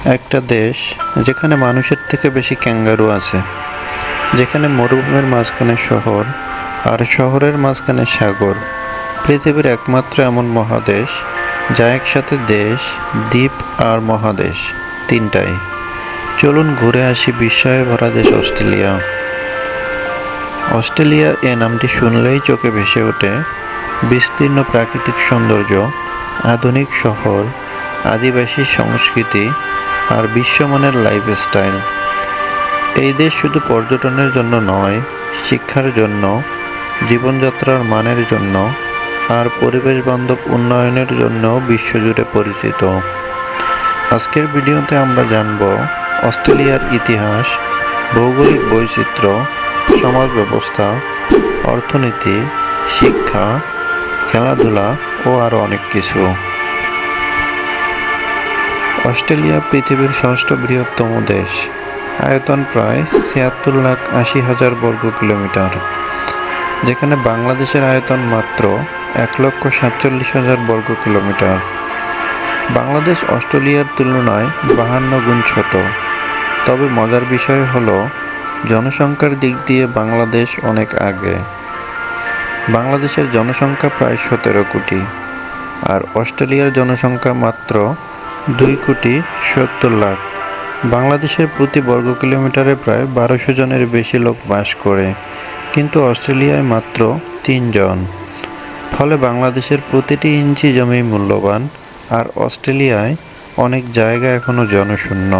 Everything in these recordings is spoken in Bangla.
একটা দেশ যেখানে মানুষের থেকে বেশি ক্যাঙ্গারু আছে, যেখানে মরুভূমির মাঝখানে শহর আর শহরের মাঝখানে সাগর। পৃথিবীর একমাত্র এমন মহাদেশ যা একসাথে দেশ, দ্বীপ আর মহাদেশ তিনটাই। চলুন ঘুরে আসি বিস্ময়ে ভরা দেশ অস্ট্রেলিয়া। অস্ট্রেলিয়া এ নামটি শুনলেই চোখে ভেসে ওঠে বিস্তীর্ণ প্রাকৃতিক সৌন্দর্য, আধুনিক শহর, আদিবাসী সংস্কৃতি আর বিশ্বমানের লাইফস্টাইল। এই দেশ শুধু পর্যটনের জন্য নয়, শিক্ষার জন্য, জীবনযাত্রার মানের জন্য আর পরিবেশ বান্ধব উন্নয়নের জন্য বিশ্বজুড়ে পরিচিত। আজকের ভিডিওতে আমরা জানব অস্ট্রেলিয়ার ইতিহাস, ভৌগোলিক বৈচিত্র্য, সমাজ ব্যবস্থা, অর্থনীতি, শিক্ষা, খেলাধুলা ও আরও অনেক কিছু। অস্ট্রেলিয়া পৃথিবীর ষষ্ঠ বৃহত্তম দেশ। আয়তন প্রায় ৭৬,৮০,০০০ বর্গ কিলোমিটার, যেখানে বাংলাদেশের আয়তন মাত্র ১,৪৭,০০০ বর্গ কিলোমিটার। বাংলাদেশ অস্ট্রেলিয়ার তুলনায় ৫২ গুণ ছোট। তবে মজার বিষয় হলো জনসংখ্যার দিক দিয়ে বাংলাদেশ অনেক আগে। বাংলাদেশের জনসংখ্যা প্রায় ১৭ কোটি, আর অস্ট্রেলিয়ার জনসংখ্যা মাত্র ২,৭০,০০,০০০। বাংলাদেশের প্রতি বর্গ কিলোমিটারে প্রায় ১২০০ জনের বেশি লোক বাস করে, কিন্তু অস্ট্রেলিয়ায় মাত্র ৩ জন। ফলে বাংলাদেশের প্রতিটি ইঞ্চি জমি মূল্যবান, আর অস্ট্রেলিয়ায় অনেক জায়গা এখনও জনশূন্য।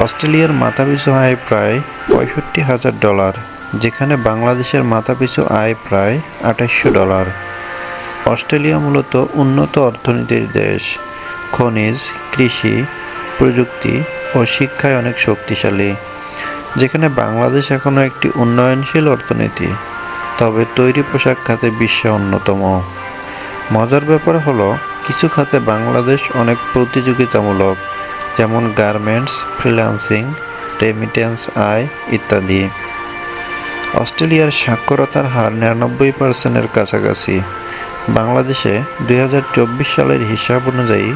অস্ট্রেলিয়ার মাথাপিছু আয় প্রায় $৬৫,০০০, যেখানে বাংলাদেশের মাথাপিছু আয় প্রায় $২৮০০। অস্ট্রেলিয়া মূলত উন্নত অর্থনীতির দেশ। খনিজ, কৃষি, প্রযুক্তি ও শিক্ষায় অনেক শক্তিশালী, যেখানে বাংলাদেশ এখনও একটি উন্নয়নশীল অর্থনীতি, তবে তৈরি পোশাক খাতে বিশ্বে অন্যতম। মজার ব্যাপার হলো কিছু খাতে বাংলাদেশ অনেক প্রতিযোগিতামূলক, যেমন গার্মেন্টস, ফ্রিল্যান্সিং, রেমিটেন্স আয় ইত্যাদি। অস্ট্রেলিয়ার সাক্ষরতার হার ৯৯%-এর কাছাকাছি। বাংলাদেশে ২০২৪ সালের হিসাব অনুযায়ী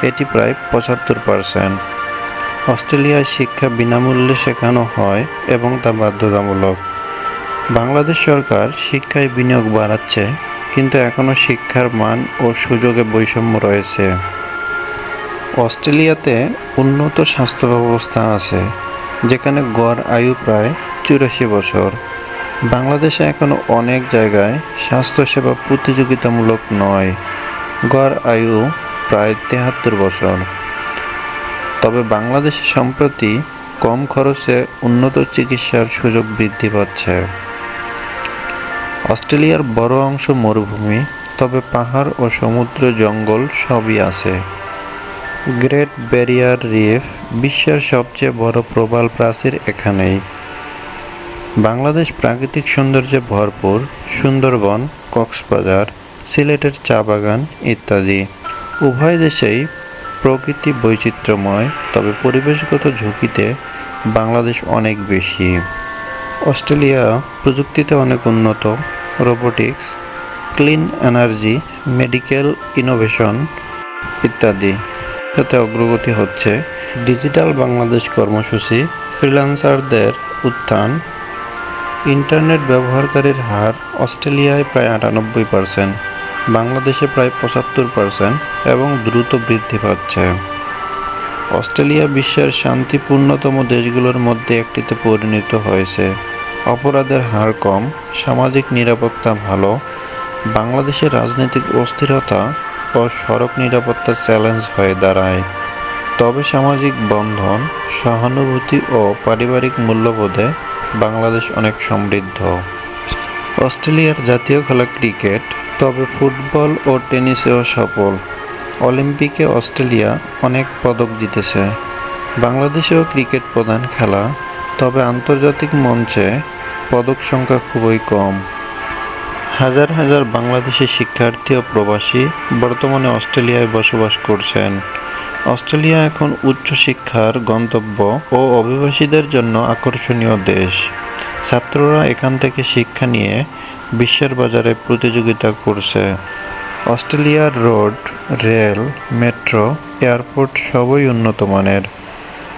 এটি প্রায় ৭৫%। অস্ট্রেলিয়ায় শিক্ষা বিনামূল্যে শেখানো হয় এবং তা বাধ্যতামূলক। বাংলাদেশ সরকার শিক্ষায় বিনিয়োগ বাড়াচ্ছে, কিন্তু এখনও শিক্ষার মান ও সুযোগে বৈষম্য রয়েছে। অস্ট্রেলিয়াতে উন্নত স্বাস্থ্য ব্যবস্থা আছে, যেখানে গড় আয়ু প্রায় ৮৪ বছর। বাংলাদেশে এখনও অনেক জায়গায় স্বাস্থ্যসেবা প্রতিযোগিতামূলক নয়, গড় আয়ু প্রায় ৭৩ বছর। তবে বাংলাদেশে সম্প্রতি কম খরচে উন্নত চিকিৎসার সুযোগ বৃদ্ধি পাচ্ছে। অস্ট্রেলিয়ার বড় অংশ মরুভূমি, তবে পাহাড় ও সমুদ্র জঙ্গল সবই আছে। গ্রেট ব্যারিয়ার রিফ বিশ্বের সবচেয়ে বড় প্রবাল প্রাচীর এখানেই। বাংলাদেশ প্রাকৃতিক সৌন্দর্যে ভরপুর। সুন্দরবন, কক্সবাজার, সিলেটের চা বাগান ইত্যাদি। উভয় দেশেই প্রকৃতি বৈচিত্র্যময়, তবে পরিবেশগত ঝুঁকিতে বাংলাদেশ অনেক বেশি। অস্ট্রেলিয়া প্রযুক্তিতে অনেক উন্নত। Robotics, clean energy, medical innovation ইত্যাদি খাতে অগ্রগতি হচ্ছে। ডিজিটাল বাংলাদেশ কর্মসূচি, ফ্রিল্যান্সারদের উত্থান, ইন্টারনেট ব্যবহারকারীর হার অস্ট্রেলিয়ায় প্রায় ৯৮%, বাংলাদেশে প্রায় ৭৫% এবং দ্রুত বৃদ্ধি পাচ্ছে। অস্ট্রেলিয়া বিশ্বের শান্তিপূর্ণতম দেশগুলোর মধ্যে একটিতে পরিণত হয়েছে। অপরাধের হার কম, সামাজিক নিরাপত্তা ভালো। বাংলাদেশের রাজনৈতিক অস্থিরতা ও সড়ক নিরাপত্তা চ্যালেঞ্জ হয়ে দাঁড়ায়, তবে সামাজিক বন্ধন, সহানুভূতি ও পারিবারিক মূল্যবোধে বাংলাদেশ অনেক সমৃদ্ধ। অস্ট্রেলিয়ার জাতীয় খেলা ক্রিকেট, তবে ফুটবল ও টেনিসেও সফল। অলিম্পিকে অস্ট্রেলিয়া অনেক পদক জিতেছে। বাংলাদেশেও ক্রিকেট প্রধান খেলা, তবে আন্তর্জাতিক মঞ্চে পদক সংখ্যা খুবই কম। হাজার হাজার বাংলাদেশি শিক্ষার্থী ও প্রবাসী বর্তমানে অস্ট্রেলিয়ায় বসবাস করছেন। অস্ট্রেলিয়া এখন উচ্চশিক্ষার গন্তব্য ও অভিবাসীদের জন্য আকর্ষণীয় দেশ। ছাত্ররা এখান থেকে শিক্ষা নিয়ে বিশ্বের বাজারে প্রতিযোগিতা করছে। অস্ট্রেলিয়ার রোড, রেল, মেট্রো, এয়ারপোর্ট সবই উন্নত মানের।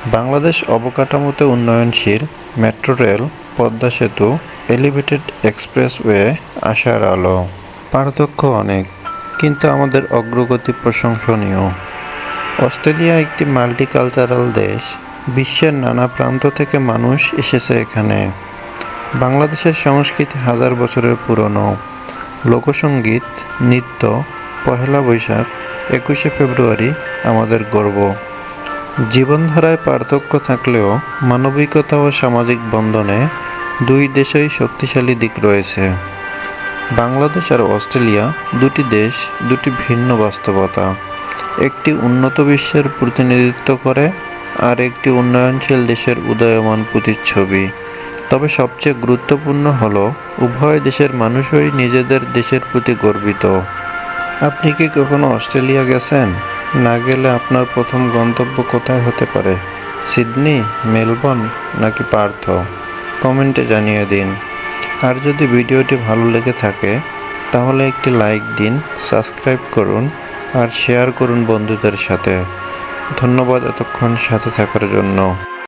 বাংলাদেশ অবকাঠামোতে উন্নয়নশীল, মেট্রো রেল, পদ্মা সেতু, এলিভেটেড এক্সপ্রেসওয়ে আশার আলো। পার্থক্য অনেক, কিন্তু আমাদের অগ্রগতি প্রশংসনীয়। অস্ট্রেলিয়া একটি মাল্টিকালচারাল দেশ। বিশ্বের নানা প্রান্ত থেকে মানুষ এসেছে এখানে। বাংলাদেশের সংস্কৃতি হাজার বছরের পুরনো। লোকসঙ্গীত, নৃত্য, পহেলা বৈশাখ, 21শে ফেব্রুয়ারি আমাদের গর্ব। জীবনধারায় পার্থক্য থাকলেও মানবিকতা ও সামাজিক বন্ধনে দুই দেশেই শক্তিশালী দিক রয়েছে। বাংলাদেশ আর অস্ট্রেলিয়া দুটি দেশ, দুটি ভিন্ন বাস্তবতা। একটি উন্নত বিশ্বের প্রতিনিধিত্ব করে, আর একটি উন্নয়নশীল দেশের উদীয়মান প্রতিচ্ছবি। তবে সবচেয়ে গুরুত্বপূর্ণ হলো উভয় দেশের মানুষই নিজেদের দেশের প্রতি গর্বিত। আপনি কি কখনো অস্ট্রেলিয়া গেছেন? না গেলে আপনার প্রথম গন্তব্য কোথায় হতে পারে? সিডনি, মেলবোর্ন নাকি পার্থ? কমেন্টে জানিয়ে দিন। আর যদি ভিডিওটি ভালো লেগে থাকে তাহলে একটি লাইক দিন, সাবস্ক্রাইব করুন আর শেয়ার করুন বন্ধুদের সাথে। ধন্যবাদ এতক্ষণ সাথে থাকার জন্য।